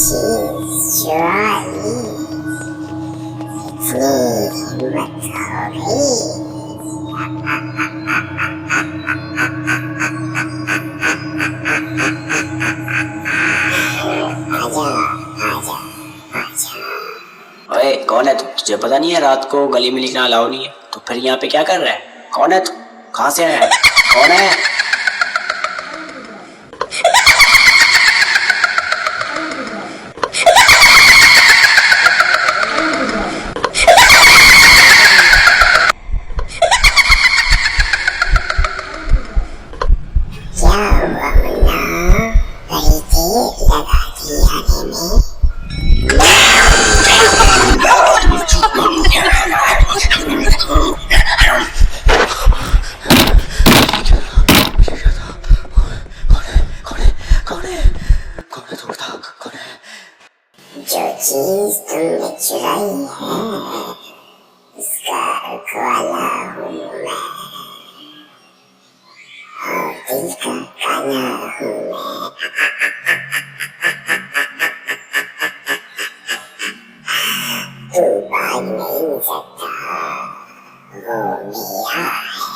चीज चुरा ली, इतनी हिम्मत हो गई। आजा आजा आजा। ओए कौन है तू? तुझे पता नहीं है रात को गली में निकलना अलाउ नहीं है? तो फिर यहाँ पे क्या कर रहा है? कौन है तू? कहाँ से आया है? कौन है? क्या हुआ मुन्ना, बड़ी देर लगा दी आने में। जो चीज तुमने चुराई है उसका रखवाला हूँ मैं, और दिल का खाना हूँ मैं। तू भाग नहीं सकता, वो मेरा है।